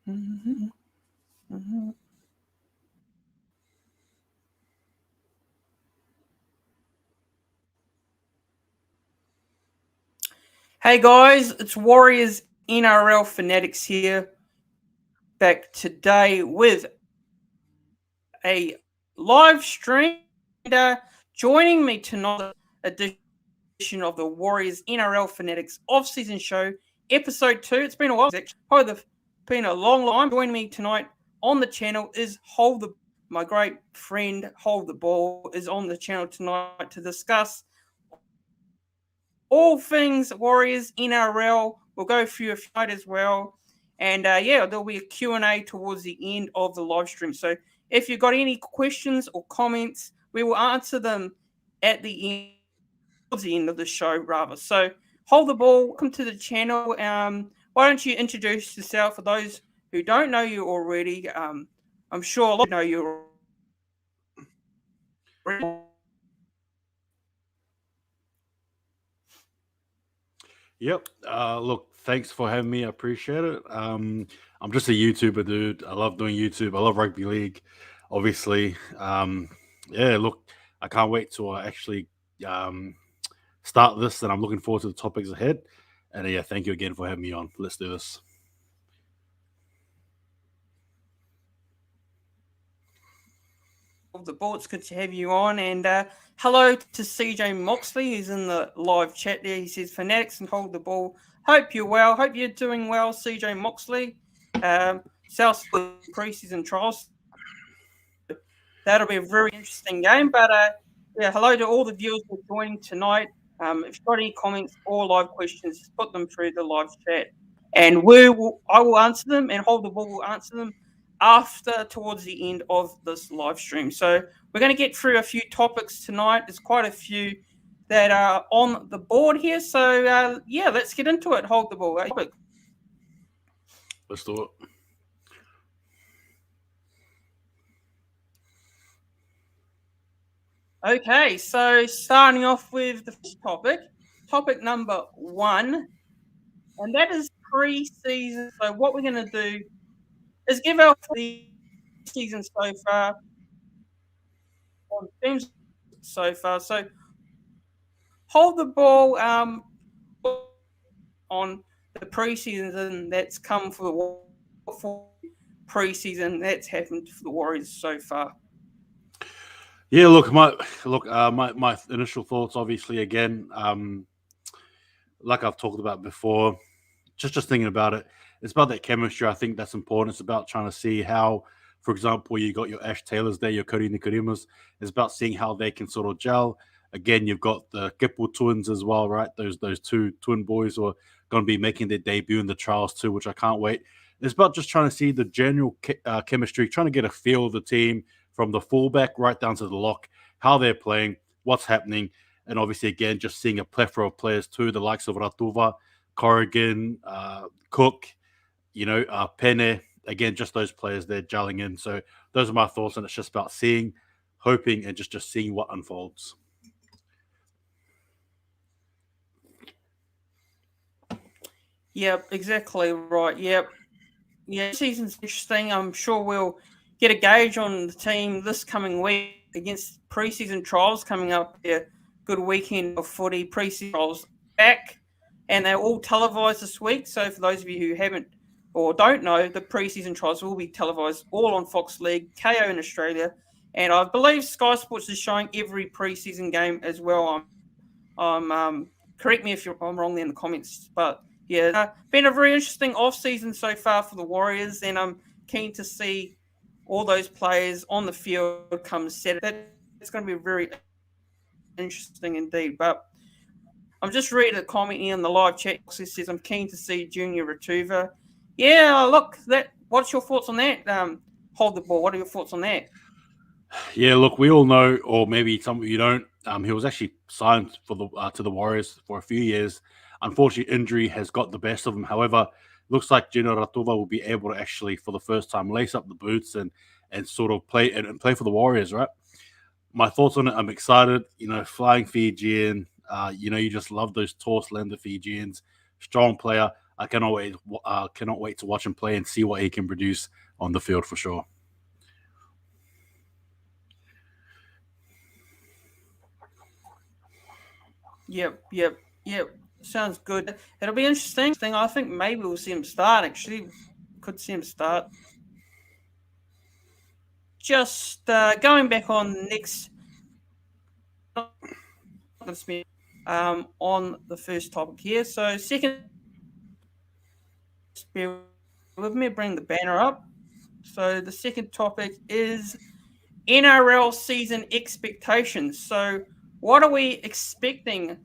Mm-hmm. Mm-hmm. Hey guys, it's Warriors NRL Fanatics here, back today with a live stream. And, joining me tonight, edition of the Warriors NRL Fanatics off-season show, episode 2. It's been a while, actually. Probably been a long time. Joining me tonight on the channel is my great friend Hold the Ball is on the channel tonight to discuss all things Warriors NRL. We'll go through a fight as well. And there'll be a Q&A towards the end of the live stream. So if you've got any questions or comments, we will answer them at the end, towards the end of the show, rather. So Hold the Ball, welcome to the channel. Why don't you introduce yourself for those who don't know you already? I'm sure a lot of you know you already. Yep. Look, thanks for having me. I appreciate it. I'm just a YouTuber, dude. I love doing YouTube. I love rugby league, obviously. Yeah, look, I can't wait to actually um, start this, and I'm looking forward to the topics ahead. And yeah, thank you again for having me on. Let's do this. Of the Ball. It's good to have you on. And hello to CJ Moxley, who's in the live chat there. He says, Fanatics and Hold the Ball. Hope you're well. Hope you're doing well, CJ Moxley. South preseason trials. That'll be a very interesting game. But hello to all the viewers who are joining tonight. If you've got any comments or live questions, just put them through the live chat. And I will answer them, and Hold the Ball will answer them towards the end of this live stream. So we're going to get through a few topics tonight. There's quite a few that are on the board here. So let's get into it. Hold the Ball. Let's do it. Okay, so starting off with the first topic number 1, and that is pre-season. So what we're going to do is give our season so far on teams so far. So Hold the Ball on the preseason that's come for the preseason that's happened for the Warriors so far. Yeah, look, my initial thoughts, obviously, again, like I've talked about before, just thinking about it, it's about that chemistry. I think that's important. It's about trying to see how, for example, you got your Ash Taylors there, your Cody Nicodemus. It's about seeing how they can sort of gel. Again, you've got the Gipple twins as well, right? Those two twin boys who are going to be making their debut in the trials too, which I can't wait. It's about just trying to see the general chemistry, trying to get a feel of the team from the fullback right down to the lock, how they're playing, what's happening, and obviously, again, just seeing a plethora of players too, the likes of Ratuva, Corrigan, Cook, Penne. Again, just those players they're gelling in. So those are my thoughts, and it's just about seeing, hoping, and just seeing what unfolds. Yep, exactly right. Yep. Yeah, season's interesting. I'm sure we'll get a gauge on the team this coming week against preseason trials coming up here. Good weekend of footy, preseason trials back, and they're all televised this week. So for those of you who haven't or don't know, the preseason trials will be televised all on Fox League, KO in Australia, and I believe Sky Sports is showing every preseason game as well. Correct me if I'm wrong there in the comments, but yeah, been a very interesting off season so far for the Warriors, and I'm keen to see all those players on the field come Saturday. It's going to be very interesting indeed. But I'm just reading a comment here in the live chat box. It says I'm keen to see Junior Ratuva. Yeah, look, what's your thoughts on that? Hold the Ball. What are your thoughts on that? Yeah, look, we all know, or maybe some of you don't. He was actually signed for the to the Warriors for a few years. Unfortunately, injury has got the best of him. However, looks like Gino Ratuva will be able to actually, for the first time, lace up the boots and sort of play and play for the Warriors. Right. My thoughts on it. I'm excited. Flying Fijian. You just love those tall, slender Fijians. Strong player. I cannot wait to watch him play and see what he can produce on the field for sure. Yep. Sounds good. It'll be interesting. I think maybe we'll see him start. Actually, could see him start. Just going back on next on the first topic here. So second, bear with me, bring the banner up. So the second topic is NRL season expectations. So what are we expecting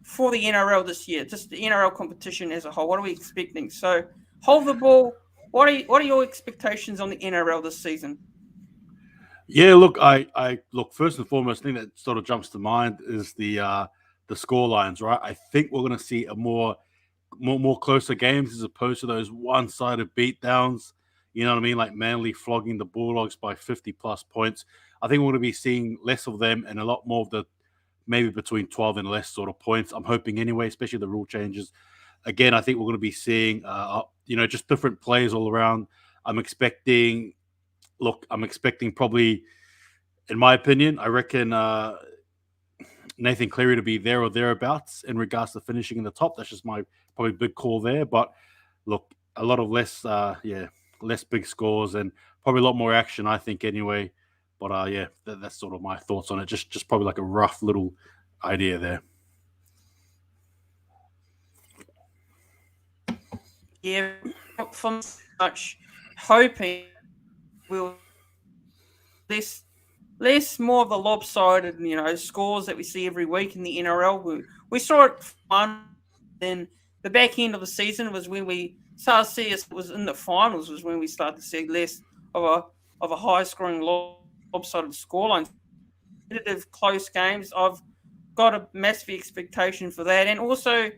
for the NRL this year? Just the NRL competition as a whole. What are we expecting? So hold the ball. What are your expectations on the NRL this season? Yeah, look, I look first and foremost thing that sort of jumps to mind is the score lines, right? I think we're going to see a more closer games as opposed to those one-sided beatdowns. You know what I mean? Like Manly flogging the Bulldogs by 50 plus points. I think we're going to be seeing less of them and a lot more of the maybe between 12 and less sort of points. I'm hoping anyway, especially the rule changes. Again, I think we're going to be seeing, just different plays all around. I'm expecting probably, in my opinion, I reckon Nathan Cleary to be there or thereabouts in regards to finishing in the top. That's just my probably big call there. But look, a lot of less big scores and probably a lot more action, I think, anyway. But that's sort of my thoughts on it. Just probably like a rough little idea there. Yeah, from much hoping we'll less more of the lopsided, scores that we see every week in the NRL. We saw it fun. Then the back end of the season was when we started to see us was in the finals was when we started to see less of a high scoring lopsided scoreline. Competitive close games. I've got a massive expectation for that, and also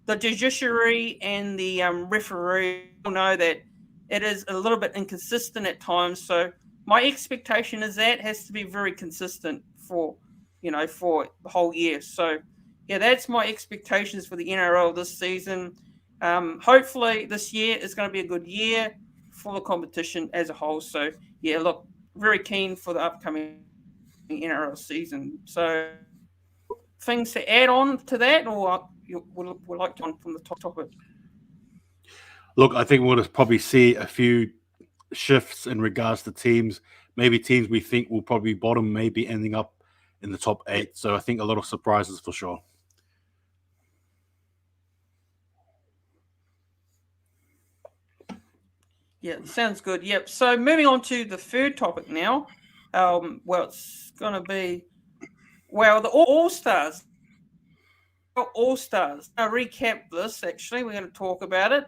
the judiciary and the referee know that it is a little bit inconsistent at times. So my expectation is that has to be very consistent for the whole year. So yeah, that's my expectations for the NRL this season. Hopefully this year is going to be a good year for the competition as a whole. So yeah, look, very keen for the upcoming NRL season. So things to add on to that, or you would like to on from the topic? Look, I think we're going to probably see a few shifts in regards to teams. Maybe teams we think will probably bottom, maybe ending up in the top 8. So I think a lot of surprises for sure. Yeah, sounds good. Yep. So moving on to the third topic now. It's going to be the All Stars. All Stars. I'll recap this. Actually, we're going to talk about it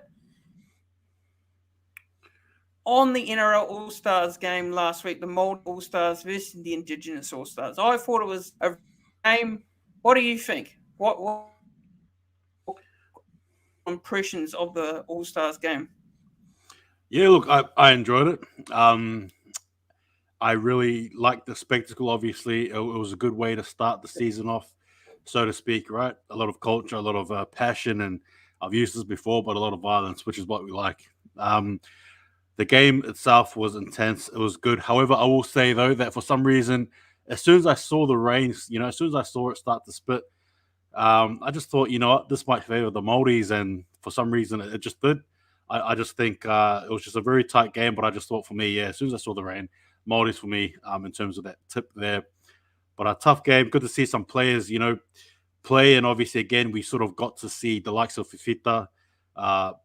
on the NRL All Stars game last week. The Māori All Stars versus the Indigenous All Stars. I thought it was a game. What do you think? What impressions of the All Stars game? Yeah, look, I enjoyed it. I really liked the spectacle. Obviously, it was a good way to start the season off, so to speak. Right, a lot of culture, a lot of passion, and I've used this before, but a lot of violence, which is what we like. The game itself was intense. It was good. However, I will say though that for some reason, as soon as I saw the rain, as soon as I saw it start to spit, I just thought, you know what, this might favor the Māoris, and for some reason, it just did. I just think it was just a very tight game, but I just thought for me, yeah, as soon as I saw the rain, Māoris for me in terms of that tip there. But a tough game. Good to see some players, play. And obviously, again, we sort of got to see the likes of Fifita,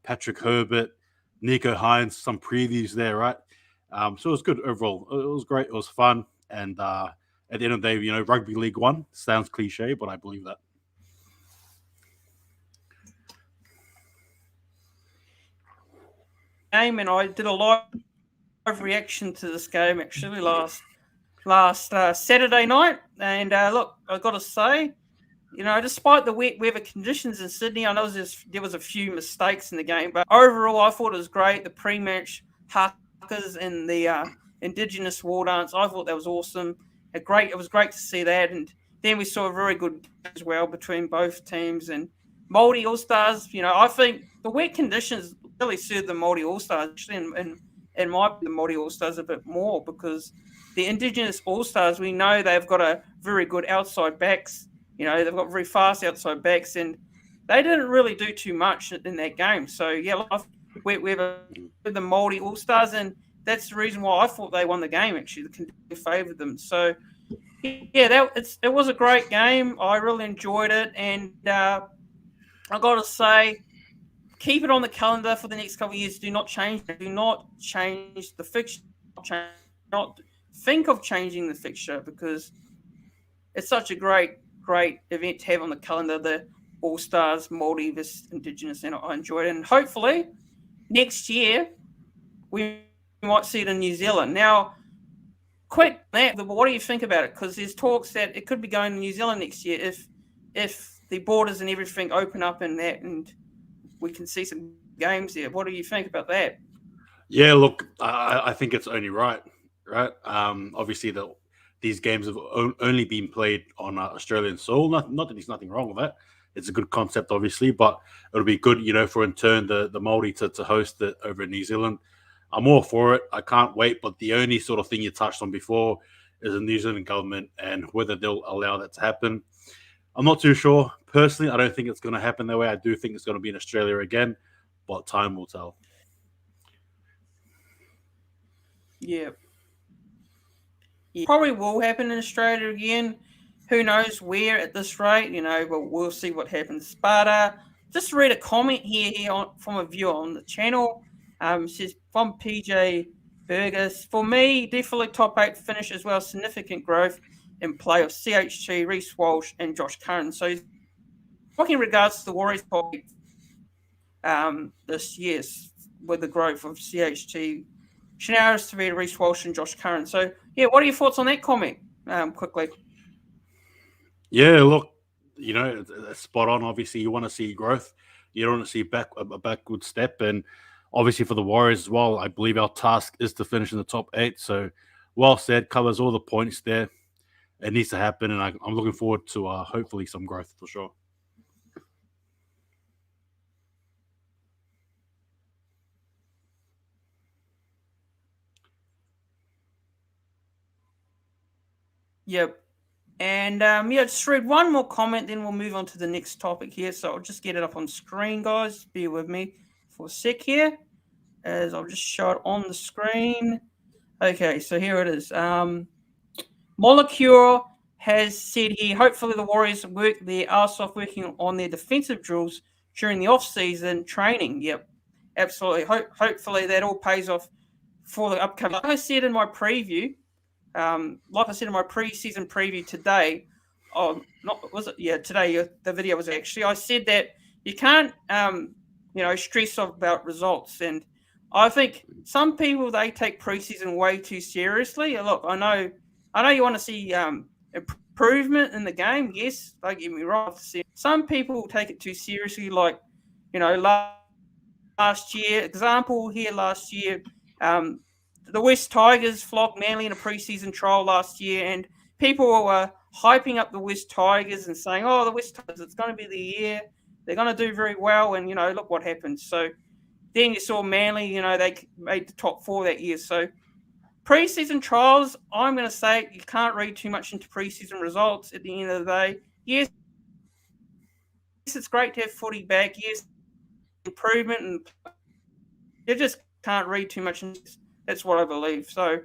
Patrick Herbert, Nico Hines, some previews there, right? So it was good overall. It was great. It was fun. And at the end of the day, Rugby League 1 sounds cliche, but I believe that. Game, and I did a live reaction to this game actually last Saturday night. And look, I've got to say, despite the wet weather conditions in Sydney, I know there was a few mistakes in the game, but overall, I thought it was great. The pre-match huckers and the Indigenous war dance, I thought that was awesome. It was great to see that, and then we saw a very good game as well between both teams, and Māori All-Stars, I think the wet conditions really suit the Māori All-Stars, actually, and might be the Māori All-Stars a bit more, because the Indigenous All-Stars, we know they've got a very good outside backs. They've got very fast outside backs, and they didn't really do too much in that game. So, yeah, we've the Māori All-Stars, and that's the reason why I thought they won the game, actually. The conditions favoured them. So, yeah, it was a great game. I really enjoyed it, and I got to say, keep it on the calendar for the next couple of years. Do not change the fixture. Not think of changing the fixture, because it's such a great event to have on the calendar. The All Stars, Māori vs Indigenous, and I enjoyed it. And hopefully next year we might see it in New Zealand. Now, what do you think about it? Because there's talks that it could be going to New Zealand next year if the borders and everything open up and that, and we can see some games there. What do you think about that? Yeah, look, I think it's only right? Obviously, these games have only been played on Australian soil. Not that there's nothing wrong with that. It's a good concept, obviously, but it'll be good, for in turn the Māori to host it over in New Zealand. I'm all for it. I can't wait. But the only sort of thing you touched on before is the New Zealand government and whether they'll allow that to happen. I'm not too sure. Personally, I don't think it's going to happen that way. I do think it's going to be in Australia again, but time will tell. Yeah. Probably will happen in Australia again. Who knows where at this rate, but we'll see what happens. But just read a comment here from a viewer on the channel. It says, from PJ Burgess, for me, definitely top 8 finish as well. Significant growth in play of CHT, Reece Walsh, and Josh Curran. So, talking in regards to the Warriors top 8 this year, with the growth of CHT, Shanaris, Tavita, Reece Walsh, and Josh Curran. So, yeah, what are your thoughts on that comment, quickly? Yeah, look, it's spot on. Obviously, you want to see growth. You don't want to see a backward step. And obviously for the Warriors as well, I believe our task is to finish in the top 8. So, well said, covers all the points there. It needs to happen, and I'm looking forward to hopefully some growth for sure. Yep. And just read one more comment, then we'll move on to the next topic here. So I'll just get it up on screen, guys. Bear with me for a sec here, as I'll just show it on the screen. Okay, so here it is. Molecure has said here, hopefully the Warriors work their arse off working on their defensive drills during the off-season training. Yep, absolutely. Hopefully that all pays off for the upcoming. Like I said in my preview, pre-season preview today, today the video was actually, I said that you can't, stress about results. And I think some people, they take pre-season way too seriously. Look, I know you want to see improvement in the game. Yes, don't get me wrong. Some people take it too seriously, like, last year, the West Tigers flogged Manly in a preseason trial last year, and people were hyping up the West Tigers and saying, oh, the West Tigers, it's going to be the year. They're going to do very well, and, look what happened. So then you saw Manly, they made the top 4 that year. So preseason trials, I'm going to say you can't read too much into preseason results at the end of the day. Yes, it's great to have footy back. Yes, improvement, and you just can't read too much into this. That's what I believe. So,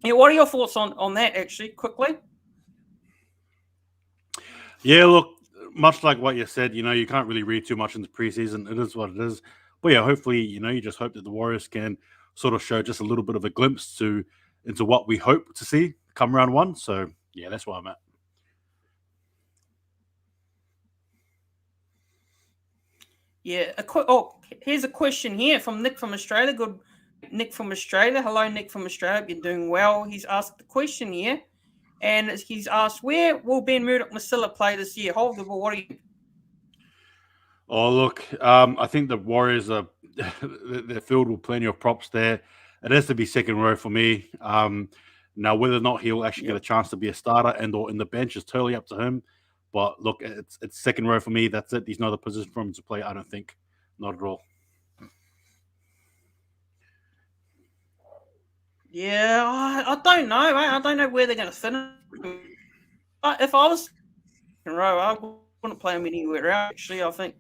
yeah, what are your thoughts on that, actually, quickly? Yeah, look, much like what you said, you can't really read too much into preseason. It is what it is. But, yeah, hopefully, you just hope that the Warriors can sort of show just a little bit of a glimpse into what we hope to see come round 1. So, yeah, that's where I'm at. Yeah. Here's a question here from Nick from Australia. Good, Nick from Australia. Hello, Nick from Australia. You're doing well. He's asked the question here, and he's asked, where will Ben Murdoch-Masila play this year? Hold the ball. What do you? Oh, look, I think the Warriors are they're filled with plenty of props there. It has to be second row for me. Now, whether or not he'll actually get a chance to be a starter and or in the bench is totally up to him. But look, it's second row for me. That's it. There's no other position for him to play. I don't think, not at all. Yeah, I don't know, mate. I don't know where they're going to fit him. If I was second row, I wouldn't play him anywhere else. Actually, I think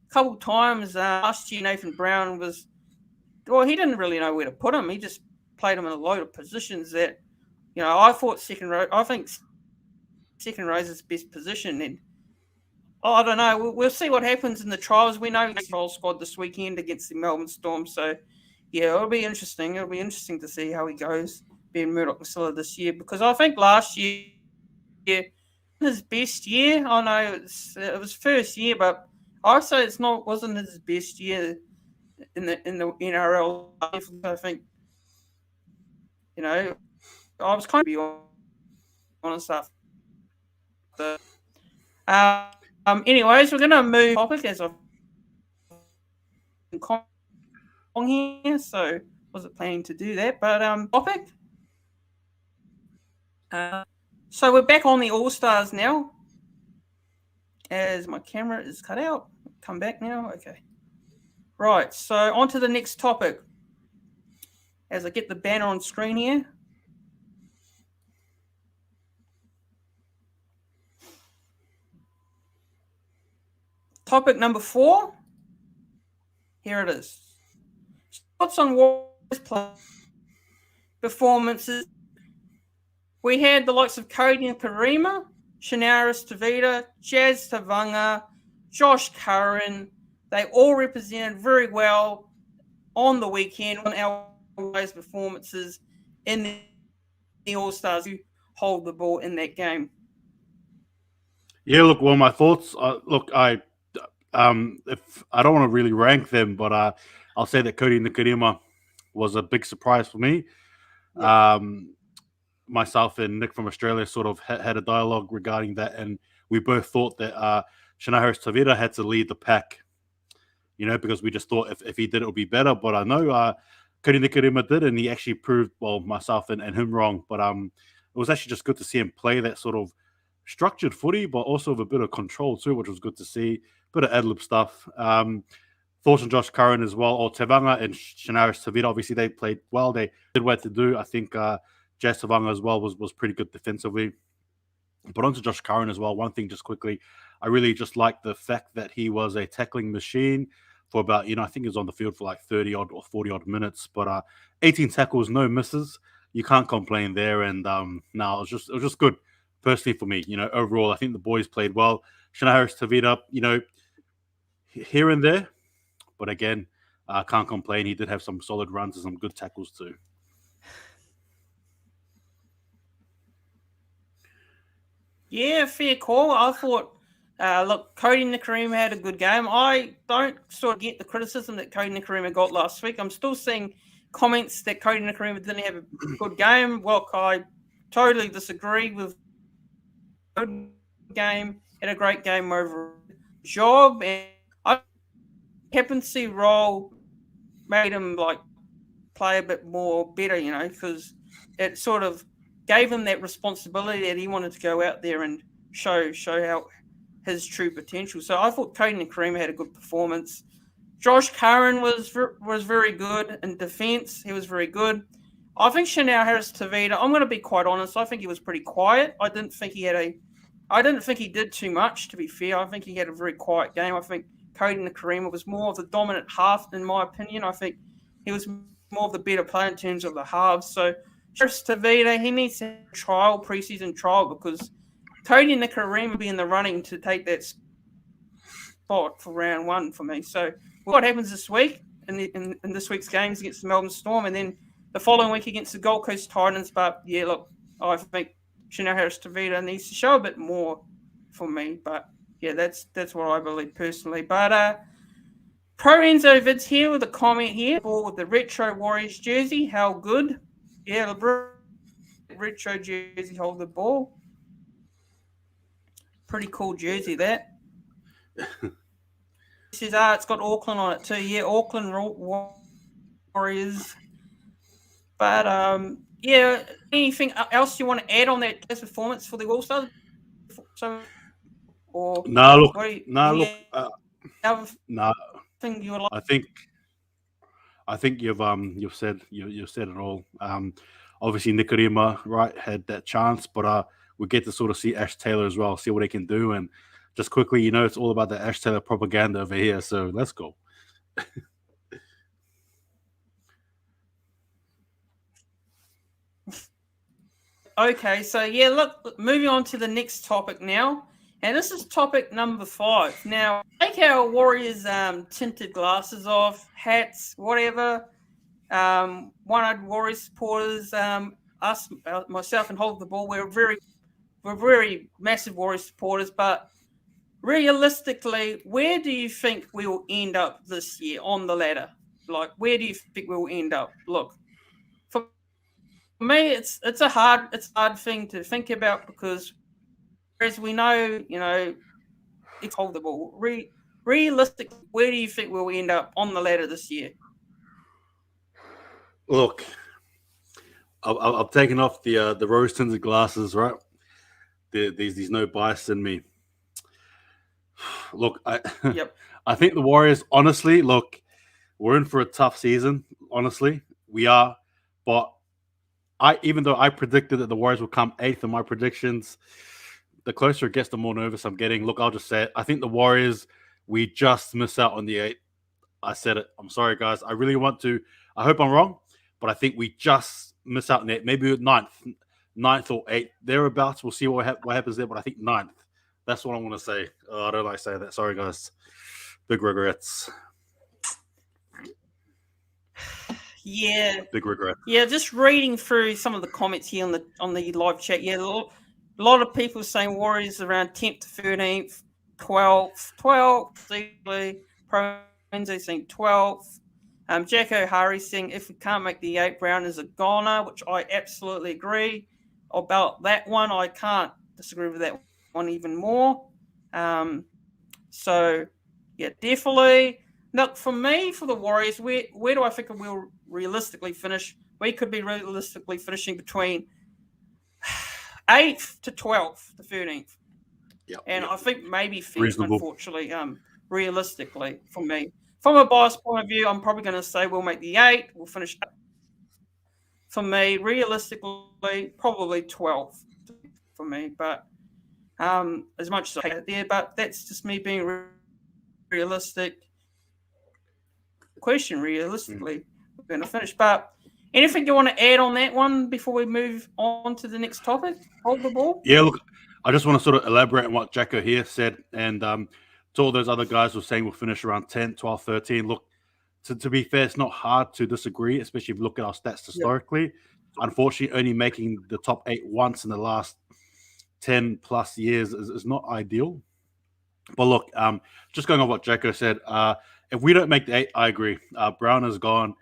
a couple of times last year Nathan Brown was, well, he didn't really know where to put him. He just played him in a load of positions that, I thought second row. I think second row is his best position, and I don't know. We'll see what happens in the trials. We know the trial squad this weekend against the Melbourne Storm, so yeah, it'll be interesting. It'll be interesting to see how he goes, being Murdoch Masilla this year, because I think last year his best year. I know it was first year, but I say wasn't his best year in the NRL. I think I was kind of be honest after. Anyways, we're gonna move topic as I've Kong here, so wasn't planning to do that. But topic. So we're back on the All Stars now. As my camera is cut out. Come back now. Okay. Right. So on to the next topic. As I get the banner on screen here. Topic number 4. Here it is. Thoughts on Warriors performances. We had the likes of Cody and Karima, Shanaris Tavita, Jazz Tavanga, Josh Curran. They all represented very well on the weekend on our performances in the All-Stars who hold the ball in that game. Yeah, look, well, my thoughts. Look, if I don't want to really rank them, but I'll say that Cody Nikarima was a big surprise for me. Yeah. Myself and Nick from Australia sort of had a dialogue regarding that, and we both thought that Shana Harris-Tavita had to lead the pack, because we just thought if he did, it would be better. But I know Cody Nikarima did, and he actually proved, well, myself and him wrong. But it was actually just good to see him play that sort of structured footy, but also with a bit of control too, which was good to see. Bit of ad-lib stuff. Thoughts on Josh Curran as well, or Tevanga and Shanaris Tavita. Obviously, they played well. They did what to do. I think Jazz Tevanga as well was pretty good defensively. But on to Josh Curran as well. One thing just quickly, I really just liked the fact that he was a tackling machine for about, I think he was on the field for like 30-odd or 40-odd minutes. But 18 tackles, no misses. You can't complain there. And no, it was just good. Personally for me, overall, I think the boys played well. Shana Harris-Tavita, here and there. But again, I can't complain. He did have some solid runs and some good tackles too. Yeah, fair call. I thought, look, Cody Nikarima had a good game. I don't sort of get the criticism that Cody Nikarima got last week. I'm still seeing comments that Cody Nikarima didn't have a good game. Well, I totally disagree with good game. Had a great game over job, and I captaincy role made him play a bit more better, because it sort of gave him that responsibility that he wanted to go out there and show out his true potential. So I thought Cody Nikarima had a good performance. Josh Curran was very good in defence. He was very good. I think Chanel Harris-Tavita, I'm going to be quite honest, I think he was pretty quiet. I didn't think he did too much, to be fair. I think he had a very quiet game. I think Cody Nikarima was more of the dominant half, in my opinion. I think he was more of the better player in terms of the halves. So Harris-Tavita, he needs to have preseason trial, because Cody Nikarima will be in the running to take that spot for round 1 for me. So what happens this week in this week's games against the Melbourne Storm, and then the following week against the Gold Coast Titans. But yeah, look, I think Chanel Harris-Tavita needs to show a bit more for me. But yeah, that's what I believe personally. But Pro Enzo Vids here with a comment here with the Retro Warriors jersey. How good? Yeah, the retro jersey hold the ball. Pretty cool jersey that. This is it's got Auckland on it too. Yeah, Auckland Warriors. But yeah, anything else you want to add on that performance for the All Stars? So or Nah, look, what? nah, Any look, other nah. thing you would like? I think you've said it all. Obviously Nikorima, right, had that chance, but we get to sort of see Ash Taylor as well, see what he can do, and just quickly, it's all about the Ash Taylor propaganda over here. So let's go. Okay, so yeah, look, moving on to the next topic now, and this is topic number 5. Now, take our Warriors tinted glasses off, hats, whatever. One-eyed Warriors supporters, us, myself, and Hold the Ball, we're very massive Warriors supporters, but realistically, where do you think we will end up this year on the ladder? Like, where do you think we'll end up? Look, for me, it's a hard thing to think about because, as we know, it's Hold the Ball. Realistically, where do you think we'll end up on the ladder this year? Look, I've taken off the rose tinted glasses, right? There's no bias in me. Look, Yep. I think the Warriors, honestly, look, we're in for a tough season. Honestly, we are. But even though I predicted that the Warriors would come 8th in my predictions, the closer it gets, the more nervous I'm getting. Look, I'll just say it. I think the Warriors, we just miss out on the 8th. I said it. I'm sorry, guys. I really want to. I hope I'm wrong, but I think we just miss out on it. Maybe 9th or 8th, thereabouts. We'll see what happens there, but I think 9th. That's what I want to say. I don't like saying that. Sorry, guys. Big regrets. Yeah. Big regret. Yeah, just reading through some of the comments here on the live chat. Yeah, a lot of people saying Warriors around 10th to 13th, 12th, Proenzo saying 12th. Jack O'Hara saying if we can't make the 8th, Brown is a goner, which I absolutely agree about that one. I can't disagree with that one even more. So, yeah, definitely. Look, for me, for the Warriors, where do I think we'll realistically finish? We could be realistically finishing between 8th to 12th to 13th. Yep, And yep. I think maybe 5th, Reasonable. unfortunately, realistically, for me. From a bias point of view, I'm probably going to say we'll make the 8th. We'll finish. For me, realistically, probably 12th for me. But as much as I hate it there, but that's just me being realistic. Question realistically, we're going to finish. But anything you want to add on that one before we move on to the next topic? Hold the ball. Yeah, look, I just want to sort of elaborate on what Jacko here said. And to all those other guys who are saying we'll finish around 10, 12, 13. Look, to be fair, it's not hard to disagree, especially if you look at our stats historically. Yep. Unfortunately, only making the top 8 once in the last 10 plus years is not ideal. But look, just going on what Jacko said, if we don't make the 8, I agree. Brown is gone.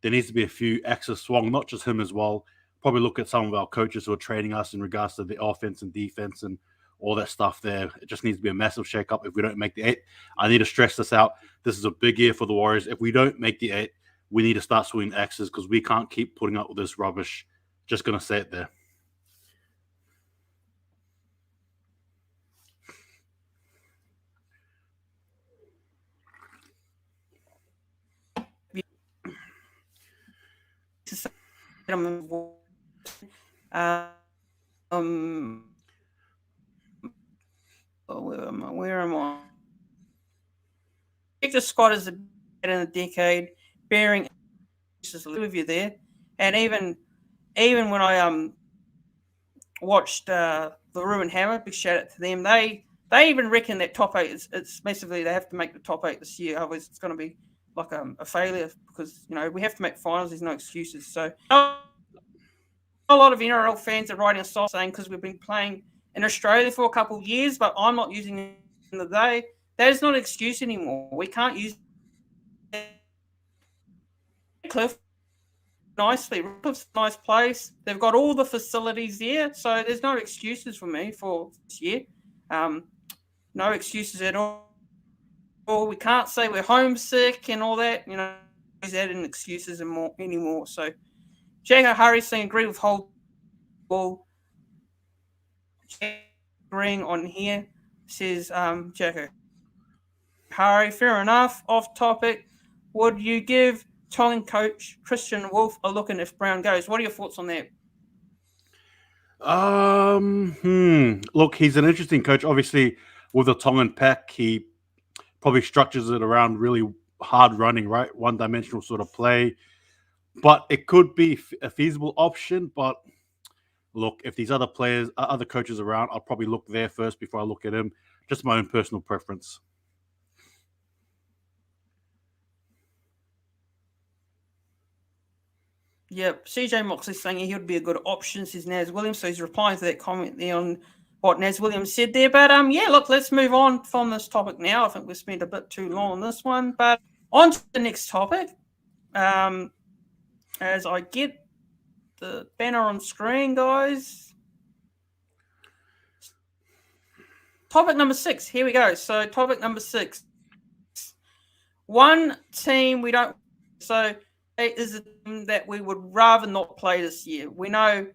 There needs to be a few extra swung, not just him as well. Probably look at some of our coaches who are training us in regards to the offense and defense and all that stuff there. It just needs to be a massive shake-up if we don't make the 8. I need to stress this out. This is a big year for the Warriors. If we don't make the 8, we need to start swinging X's because we can't keep putting up with this rubbish. Just going to say it there. Where am I? The squad is in a decade, bearing with you there, and even when I watched the Ruin Hammer, big shout out to them. They even reckon that top 8 it's massively. They have to make the top 8 this year, otherwise it's going to be like a failure because we have to make finals. There's no excuses. So a lot of NRL fans are writing us off saying because we've been playing in Australia for a couple of years, but I'm not using it in the day. That is not an excuse anymore. We can't use Cliff nicely. Cliff's a nice place. They've got all the facilities there, so there's no excuses for me for this year. No excuses at all. We can't say we're homesick and all that. Is adding excuses anymore. So, Jack O'Hara saying agree with Hold Ball. Agreeing on here. says Jacko. Harry, fair enough. Off topic. Would you give Tongan coach Christian Wolf a look in if Brown goes? What are your thoughts on that? Look, he's an interesting coach. Obviously, with the Tongan pack, he probably structures it around really hard running, right? One-dimensional sort of play. But it could be a feasible option. But look, if these other players, other coaches around, I'll probably look there first before I look at him. Just my own personal preference. Yep, CJ Moxley's saying he would be a good option, says Naz Williams. So he's replying to that comment there on what Naz Williams said there. But yeah, look, let's move on from this topic now. I think we've spent a bit too long on this one. But on to the next topic. As I get the banner on screen, guys. Topic number 6. Here we go. So topic number 6. One team we don't. So it is a team that we would rather not play this year. We know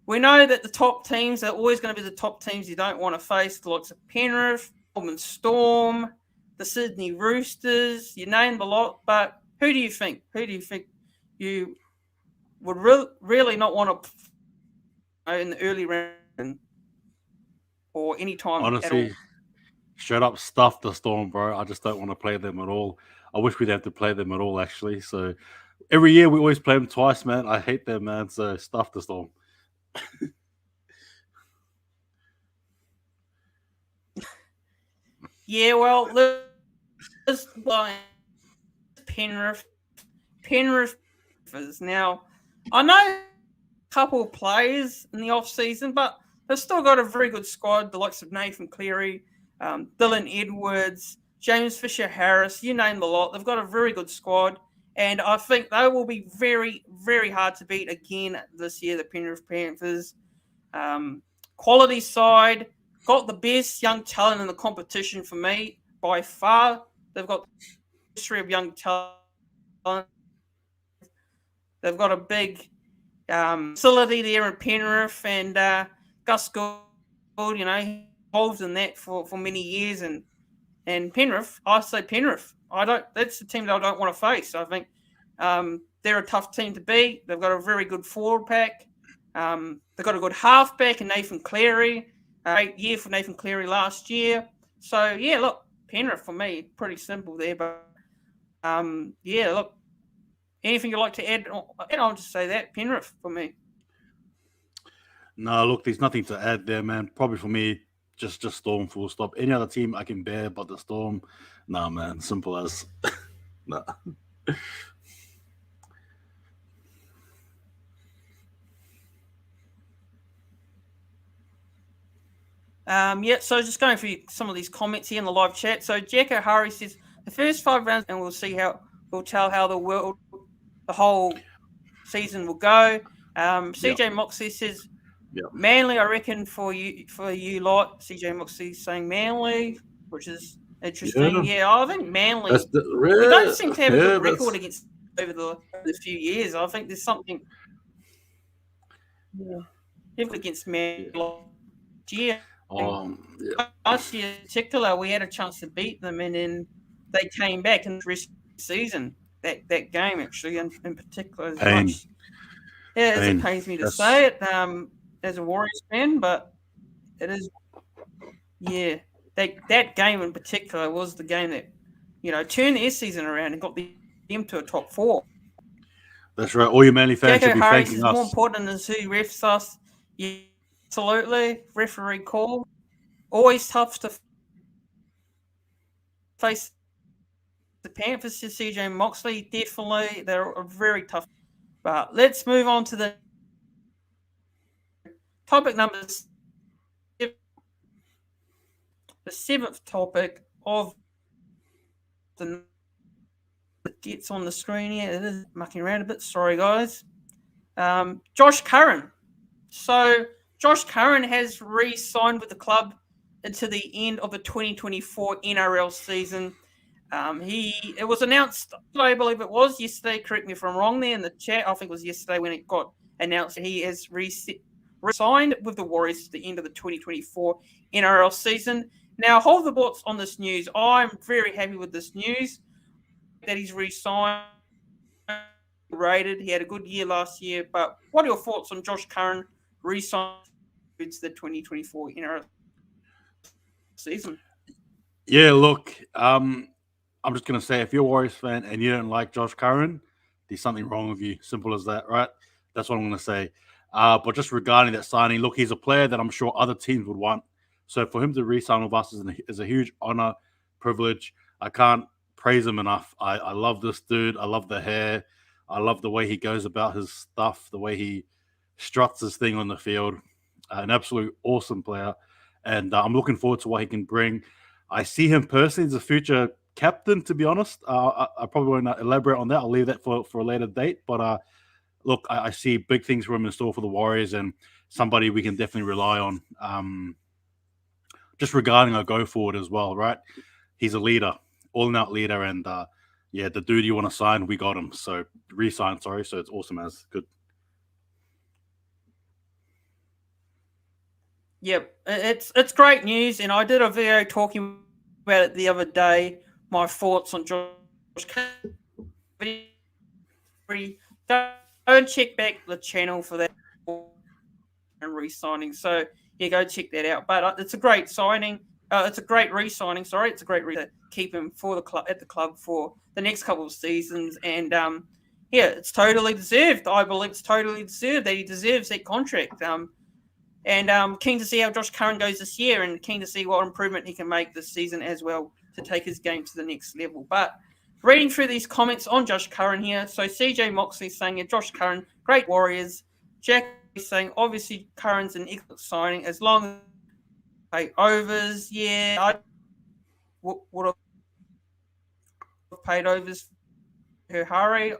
that the top teams are always going to be the top teams you don't want to face. The likes of Penrith, Melbourne Storm, the Sydney Roosters. You name the lot. But who do you think? Who do you think you would really not want to in the early round or any time? Honestly, straight up stuff the Storm, bro. I just don't want to play them at all. I wish we'd have to play them at all, actually. So every year we always play them twice, man. I hate them, man. So stuff the Storm. Yeah, well, this Penrith is now. I know a couple of players in the off season, but they've still got a very good squad. The likes of Nathan Cleary, Dylan Edwards, James Fisher-Harris, you name the lot. They've got a very good squad, and I think they will be very, very hard to beat again this year, the Penrith Panthers. Quality side, got the best young talent in the competition for me by far. They've got a history of young talent. They've got a big facility there in Penrith, and Gus Gould, involved in that for many years, and Penrith, I say Penrith. That's the team that I don't want to face. I think they're a tough team to beat. They've got a very good forward pack. They've got a good halfback in Nathan Cleary. Great year for Nathan Cleary last year. So yeah, look, Penrith for me, pretty simple there. But yeah, look, anything you'd like to add? I'll just say that Penrith for me. No, look, there's nothing to add there, man. Probably for me, just Storm, full stop. Any other team I can bear but the Storm. Nah, man, simple as. Nah. Yeah, so just going through some of these comments here in the live chat. So Jack O'Hara says the first 5 rounds, and we'll tell how the whole season will go. CJ Moxley says, Manly, I reckon for you lot. CJ Moxley saying Manly, which is interesting. Yeah, I think Manly. We don't seem to have a good record against over the few years. I think there's something. Yeah, against Manly last year. Last year in particular, we had a chance to beat them, and then they came back in the rest of the season. That game actually, in particular, it pains me to say it as a Warriors fan, but it is. Yeah, that game in particular was the game that turned their season around and got them to a top 4. That's right. All your Manly fans should be thanking us. More important is who refs us. Yeah, absolutely. Referee call. Always tough to face the Panthers, to CJ Moxley. Definitely. They're a very tough. But let's move on to the topic number 7. The 7th topic of the gets on the screen here. It is mucking around a bit. Sorry, guys. Josh Curran. So Josh Curran has re-signed with the club until the end of the 2024 NRL season. It was announced, I believe it was yesterday, correct me if I'm wrong there in the chat, I think it was yesterday when it got announced that he has re-signed with the Warriors to the end of the 2024 NRL season. Now, hold the thoughts on this news. I'm very happy with this news that he's re-signed. Rated. He had a good year last year. But what are your thoughts on Josh Curran re-signing the 2024 NRL season? Yeah, look, I'm just gonna say, if you're a Warriors fan and you don't like Josh Curran, there's something wrong with you. Simple as that, right? That's what I'm gonna say. But just regarding that signing, look, he's a player that I'm sure other teams would want. So for him to re-sign with us is a huge honor, privilege. I can't praise him enough. I love this dude. I love the hair. I love the way he goes about his stuff, the way he struts his thing on the field. An absolute awesome player. And I'm looking forward to what he can bring. I see him personally as a future captain, to be honest. I probably won't elaborate on that. I'll leave that for a later date. But look, I see big things for him in store for the Warriors and somebody we can definitely rely on. Just regarding our go forward as well, right? He's a leader, all-out leader, and yeah, the dude you want to sign, we got him. So re-sign, sorry. So it's awesome as good. Yep, it's great news, and I did a video talking about it the other day. My thoughts on Josh Curran. Go and check back the channel for that and re-signing. So yeah, go check that out. But it's a great signing. It's a great re-signing. Sorry, it's a great to keep him for the club at the club for the next couple of seasons. And yeah, it's totally deserved. I believe it's totally deserved that he deserves that contract. And keen to see how Josh Curran goes this year, and keen to see what improvement he can make this season as well to take his game to the next level. But reading through these comments on Josh Curran here, so CJ Moxley saying, yeah, Josh Curran, great Warriors. Jack saying, obviously Curran's an excellent signing as long as pay overs. Yeah, I would have paid overs for Hari.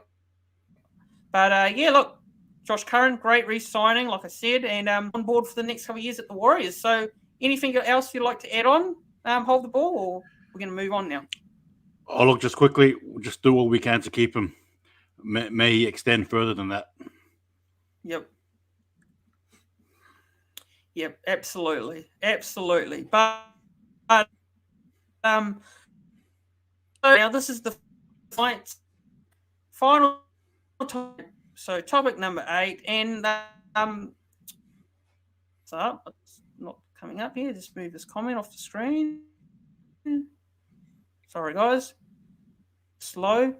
But yeah, look, Josh Curran, great re-signing, like I said, and on board for the next couple of years at the Warriors. So anything else you'd like to add on, hold the ball, or we're going to move on now? Oh, look, just quickly, just do all we can to keep him. May he extend further than that. Yep. Yep, absolutely. Absolutely. But so now this is the final topic. So topic number 8, and so it's not coming up here. Just move this comment off the screen. Sorry, guys. Slow.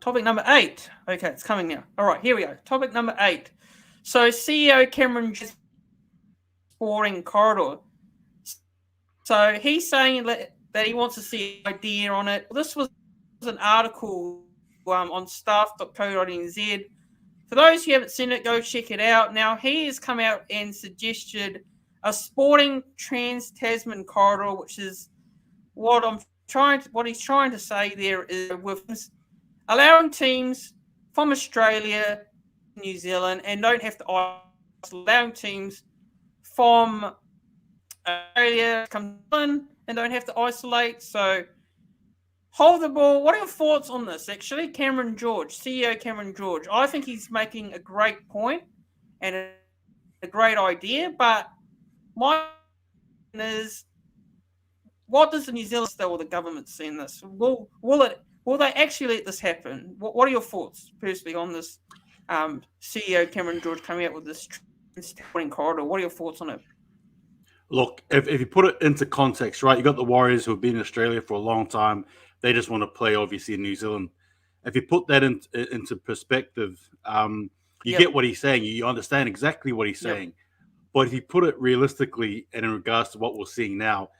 Topic number 8. Okay, it's coming now. All right, here we go. Topic number 8. So CEO Cameron Sporting Corridor. So he's saying that he wants to see an idea on it. This was an article on staff.co.nz. For those who haven't seen it, go check it out. Now, he has come out and suggested a sporting Trans-Tasman corridor, which is what he's trying to say there is with allowing teams from Australia, New Zealand, and don't have to allowing teams from Australia come in and don't have to isolate. So hold the ball. What are your thoughts on this, actually? Cameron George, CEO Cameron George. I think he's making a great point and a great idea, but my question is, what does the New Zealand or the government see in this? Will they actually let this happen? What are your thoughts, personally, on this CEO Cameron George coming out with this transporting corridor? What are your thoughts on it? Look, if you put it into context, right, you got the Warriors who have been in Australia for a long time. They just want to play, obviously, in New Zealand. If you put that into perspective, you get what he's saying. You understand exactly what he's saying. But if you put it realistically and in regards to what we're seeing now,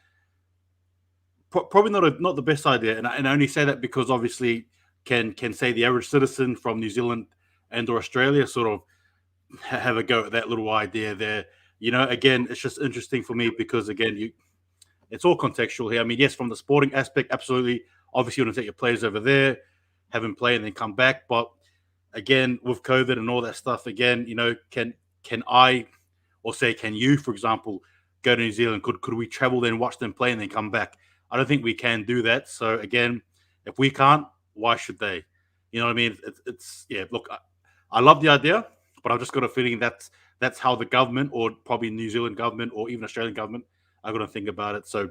probably not the best idea. And I only say that because obviously can say the average citizen from New Zealand and or Australia sort of have a go at that little idea there. You know, again, it's just interesting for me because again, it's all contextual here. I mean, yes, from the sporting aspect, absolutely. Obviously, you want to take your players over there, have them play, and then come back. But again, with COVID and all that stuff, again, you know, can I, or say, can you, for example, go to New Zealand? Could we travel there and watch them play and then come back? I don't think we can do that. So again, if we can't, why should they? You know what I mean? It's yeah. Look, I love the idea, but I've just got a feeling that's that's how the government, or probably New Zealand government, or even Australian government, are going to think about it. So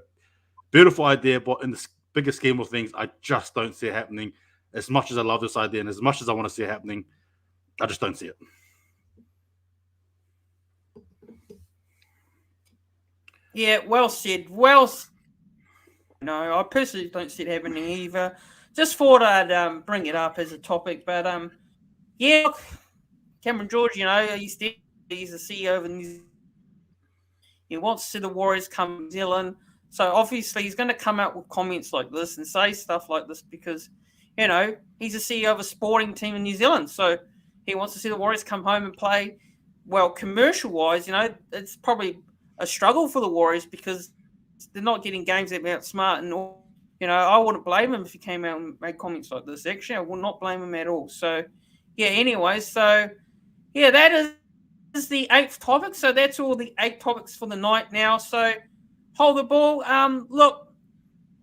beautiful idea, but in the bigger scheme of things, I just don't see it happening. As much as I love this idea and as much as I want to see it happening, I just don't see it. Yeah, well said. Well said. No, I personally don't see it happening either. Just thought I'd bring it up as a topic, but yeah, look, Cameron George, he's the CEO of the New Zealand. He wants to see the Warriors come to New Zealand. So obviously he's going to come out with comments like this and say stuff like this because, he's a CEO of a sporting team in New Zealand. So he wants to see the Warriors come home and play. Well, commercial-wise, it's probably a struggle for the Warriors because they're not getting games at Mount Smart. And, I wouldn't blame him if he came out and made comments like this. Actually, I would not blame him at all. So, yeah, anyway, that is the 8th topic. So that's all the 8 topics for the night now. So hold the ball. Look,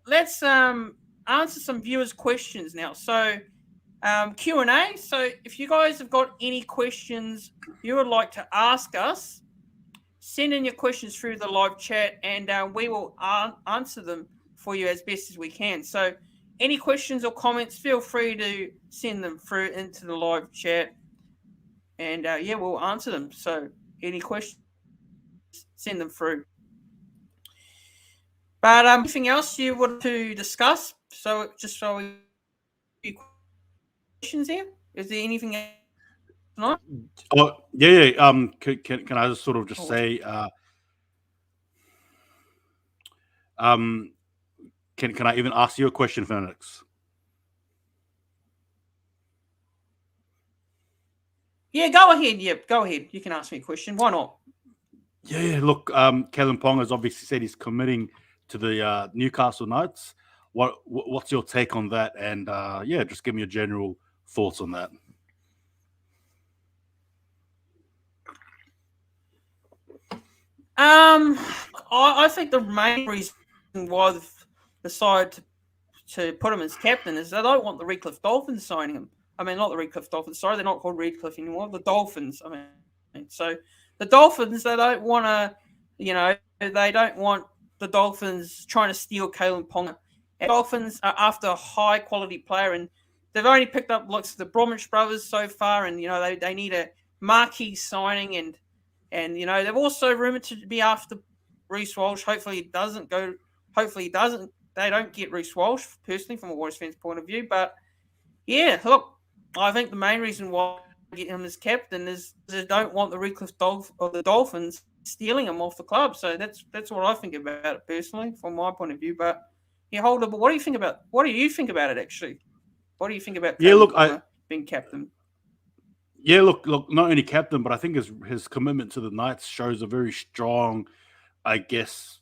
let's answer some viewers' questions now. So Q&A. So if you guys have got any questions you would like to ask us, send in your questions through the live chat and we will answer them for you as best as we can. So any questions or comments, feel free to send them through into the live chat. And we'll answer them. So any questions, send them through. But anything else you want to discuss? So we questions here. Is there anything else tonight? Oh yeah. Can I just sort of just say? Can I even ask you a question, Fanatics? Yeah, go ahead. Yep, go ahead. You can ask me a question. Why not? Yeah. Look, Kalen Ponga has obviously said he's committing to the Newcastle Knights. What's your take on that? And just give me your general thoughts on that. I think the main reason why they've decided to put him as captain is they don't want the Redcliffe Dolphins signing him. I mean, not the Redcliffe Dolphins. Sorry, they're not called Redcliffe anymore. The Dolphins. So the Dolphins, they don't want to, they don't want the Dolphins trying to steal Kalen Ponga. And Dolphins are after a high-quality player, and they've only picked up looks of the Bromwich brothers so far, and, they need a marquee signing, and they've also rumoured to be after Reece Walsh. Hopefully he doesn't. They don't get Reece Walsh, personally, from a Warriors fan's point of view. But, yeah, look, I think the main reason why I get him as captain is they don't want the Redcliffe Dolphins stealing him off the club. So that's what I think about it, personally, from my point of view. But, yeah, hold up. What do you think about it, actually? What do you think about being captain? Yeah, look, not only captain, but I think his commitment to the Knights shows a very strong, I guess,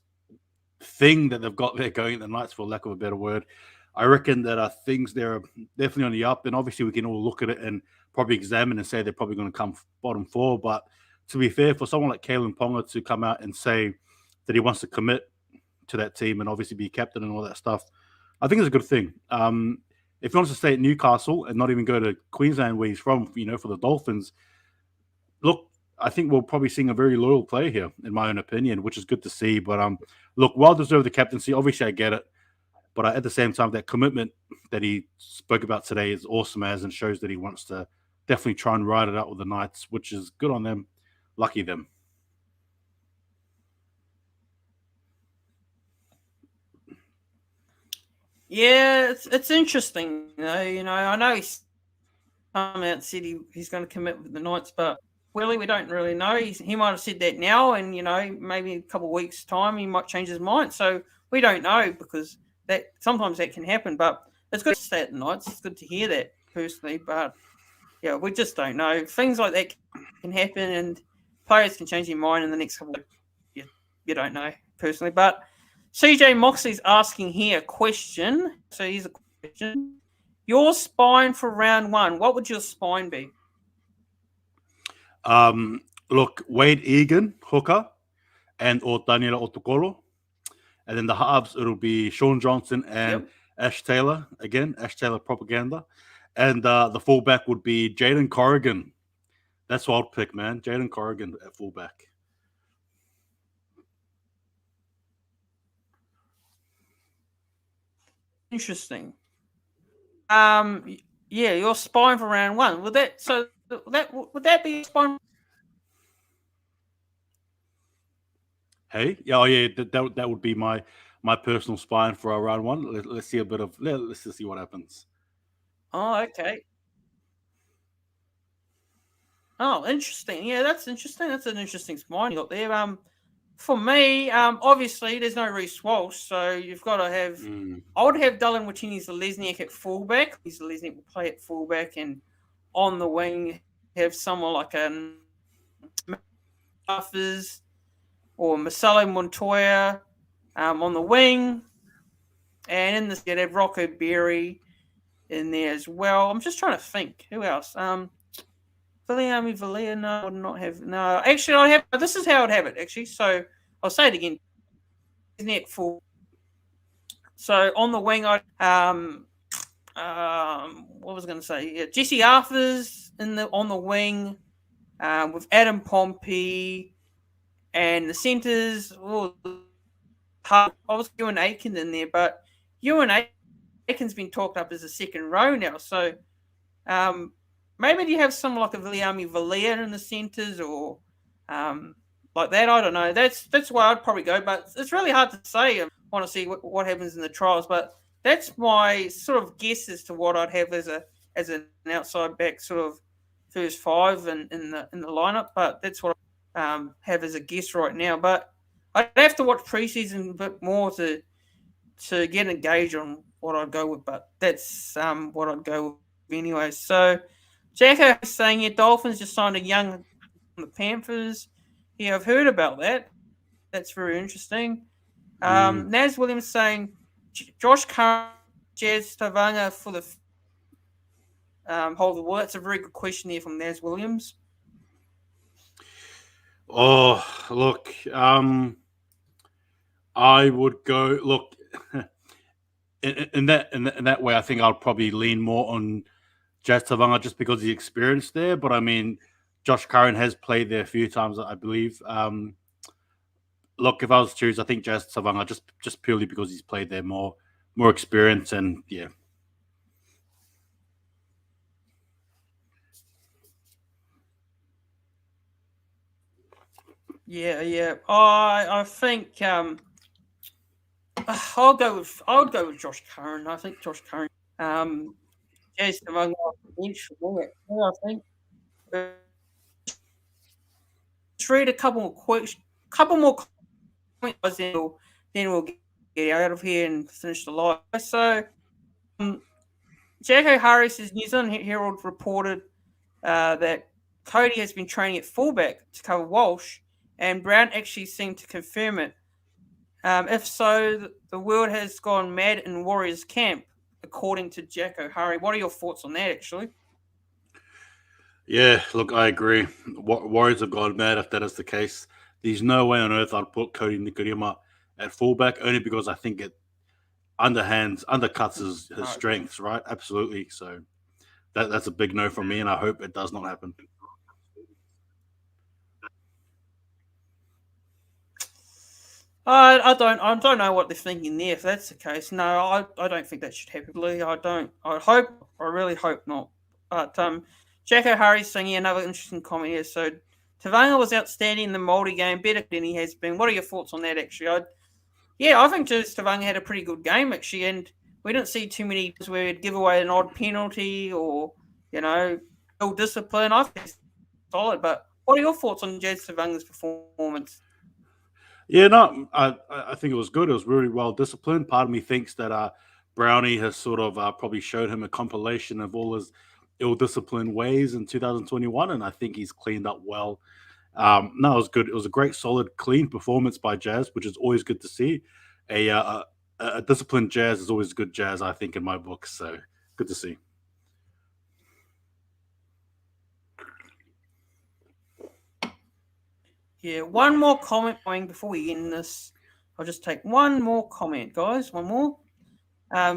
thing that they've got there going at the Knights, for lack of a better word. I reckon that things there are definitely on the up, and obviously we can all look at it and probably examine and say they're probably going to come bottom 4. But to be fair, for someone like Kalen Ponga to come out and say that he wants to commit to that team and obviously be captain and all that stuff, I think it's a good thing. If he wants to stay at Newcastle and not even go to Queensland where he's from, for the Dolphins, look, I think we're probably seeing a very loyal player here, in my own opinion, which is good to see. But look, well deserved the captaincy. Obviously, I get it. But at the same time, that commitment that he spoke about today is awesome and shows that he wants to definitely try and ride it out with the Knights, which is good on them. Lucky them. Yeah, it's interesting. I know he's come out and said he's going to commit with the Knights, but we don't really know. He might have said that now, and maybe in a couple of weeks' time he might change his mind. So we don't know, because that sometimes that can happen. But it's good to stay at the Knights. It's good to hear that, personally. But yeah, we just don't know. Things like that can happen, and players can change their mind in the next couple of weeks. You don't know, personally. But CJ Moxley's asking here a question. So here's a question. Your spine for round 1, what would your spine be? Look, Wade Egan, hooker, or Daniela Otokolo. And then the halves, it'll be Sean Johnson and Ash Taylor. Again, Ash Taylor propaganda. And the fullback would be Jaden Corrigan. That's what I'd pick, man. Jaden Corrigan at fullback. Interesting. Yeah, you're spine for round one. Would that be spine? Hey, yeah, oh yeah, that would be my personal spine for our round one. Let's see a bit of let's just see what happens. Oh, okay. Oh, interesting. Yeah, that's interesting. That's an interesting spine you got there. For me, obviously there's no Reece Walsh, so you've got to have. I would have Dylan Watini Lesniak at fullback. He's Lesniak will play at fullback, and on the wing have someone like a Buffers or Marcelo Montoya on the wing, and in this you'd have Rocco Berry in there as well. I'm just trying to think who else. Viliami Valia, no, I would not have. No, actually, I have. This is how I'd have it. Actually, so I'll say it again. Neck full. So on the wing, what was I going to say? Yeah, Jesse Arthur's on the wing with Adam Pompey, and the centres. Oh, I was Ewan Aiken in there, but Ewan Aiken's been talked up as a second row now. So maybe you have someone like a Viliami Valia in the centres or like that. I don't know. That's where I'd probably go, but it's really hard to say. I want to see what happens in the trials, but that's my sort of guess as to what I'd have as an outside back sort of first five in the lineup. But that's what I have as a guess right now. But I'd have to watch preseason a bit more to get a gauge on what I'd go with. But that's what I'd go with anyway. So Jacko is saying your Dolphins just signed a young the Panthers. Yeah, I've heard about that. That's very interesting. Naz Williams saying Josh Curran, Jazz Tavanga for the hold the ball. That's a very good question there from Naz Williams. Oh, look, I would go look in that way. I think I'll probably lean more on Jazz Tavanga just because of the experience there. But I mean, Josh Curran has played there a few times, I believe. Look, if I was to choose, I think Jazz Tavanga just purely because he's played there more experience and yeah. Yeah. I think I would go with Josh Curran. I think Josh Curran. Jazz Tavanga off the bench for more. I think. Let's read a couple more comments, then we'll get out of here and finish the live. So, Jacko Harris's New Zealand Herald reported that Cody has been training at fullback to cover Walsh, and Brown actually seemed to confirm it. If so, the world has gone mad in Warriors camp, according to Jacko Harry. What are your thoughts on that, actually? Yeah, look, I agree. Warriors have gone mad if that is the case. There's no way on earth I'd put Cody Nikorima at fullback, only because I think it undercuts his strengths, right? Absolutely. So that's a big no from me, and I hope it does not happen. I don't know what they're thinking there. If that's the case, no, I don't think that should happen. I really hope not. But Jacko Harry's saying another interesting comment here. So Tavanga was outstanding in the Māori game, better than he has been. What are your thoughts on that? Actually, I think Tavanga had a pretty good game actually, and we didn't see too many where he'd give away an odd penalty or ill discipline. I think it's solid. But what are your thoughts on Jazz Tavanga's performance? Yeah, no, I think it was good. It was really well disciplined. Part of me thinks that Brownie has sort of probably showed him a compilation of all his ill-disciplined ways in 2021, and I think he's cleaned up well. No, it was good. It was a great, solid, clean performance by Jazz, which is always good to see. A disciplined Jazz is always good Jazz, I think, in my books. So good to see. Yeah, one more comment going before we end this. I'll just take one more comment, guys. One more.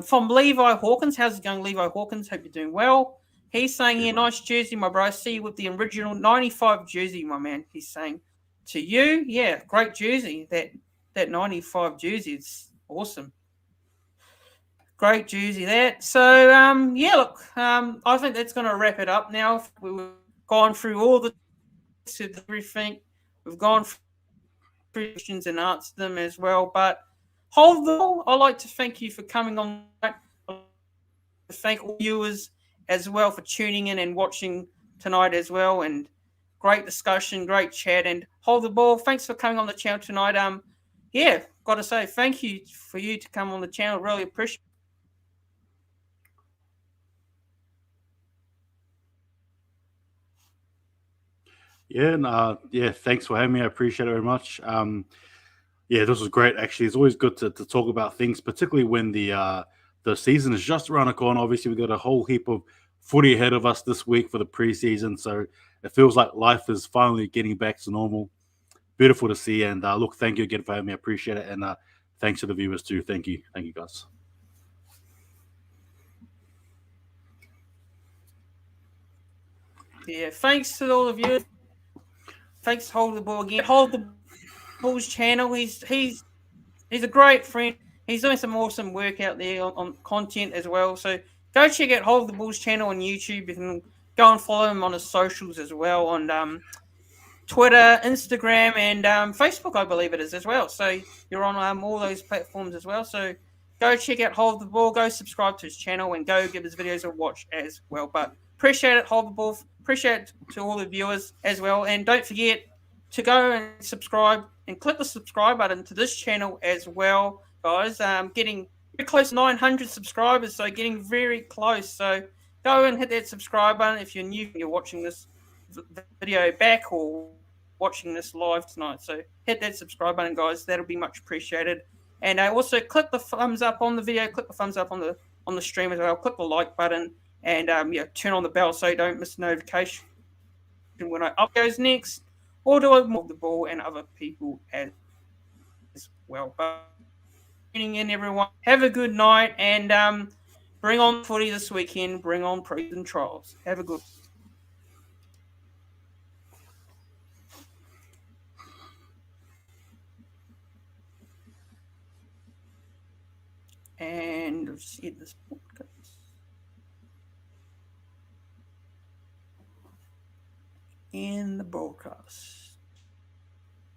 From Levi Hawkins. How's it going, Levi Hawkins? Hope you're doing well. He's saying Yeah, here, bro. nice jersey, my bro. See you with the original 95 jersey, my man. He's saying to you, yeah, great jersey. That 95 jersey is awesome. Great jersey that. So yeah, look, I think that's going to wrap it up now. We've gone through all the everything. We've gone through questions and answered them as well. But hold the ball. I'd like to thank you for coming on. I'd like to thank all viewers as well for tuning in and watching tonight as well. And great discussion, great chat, and hold the ball. Thanks for coming on the channel tonight. Yeah, got to say thank you for you to come on the channel. Really appreciate. Yeah, and yeah, thanks for having me. I appreciate it very much. Yeah, this was great. Actually, it's always good to talk about things, particularly when the season is just around the corner. Obviously, we've got a whole heap of footy ahead of us this week for the preseason, so it feels like life is finally getting back to normal. Beautiful to see, and look, thank you again for having me. I appreciate it, and thanks to the viewers too. Thank you, guys. Yeah, thanks to all of you. Thanks to Hold the Ball again. Hold the Ball's channel. He's a great friend. He's doing some awesome work out there on content as well. So go check out Hold the Ball's channel on YouTube. You can go and follow him on his socials as well on Twitter, Instagram, and Facebook, I believe it is as well. So you're on all those platforms as well. So go check out Hold the Ball. Go subscribe to his channel and go give his videos a watch as well. But appreciate it, Hold the Ball. Appreciate it to all the viewers as well. And don't forget to go and subscribe and click the subscribe button to this channel as well, guys. Getting very close to 900 subscribers, so getting very close. So go and hit that subscribe button if you're new and you're watching this video back or watching this live tonight. So hit that subscribe button, guys. That'll be much appreciated. And also click the thumbs up on the video. Click the thumbs up on the stream as well. Click the like button and yeah, turn on the bell so you don't miss notification when I upload next. Or do I move the ball and other people as well? But tuning in, everyone. Have a good night and bring on footy this weekend. Bring on preseason trials. Have a good. And let's see this podcast. In the broadcast.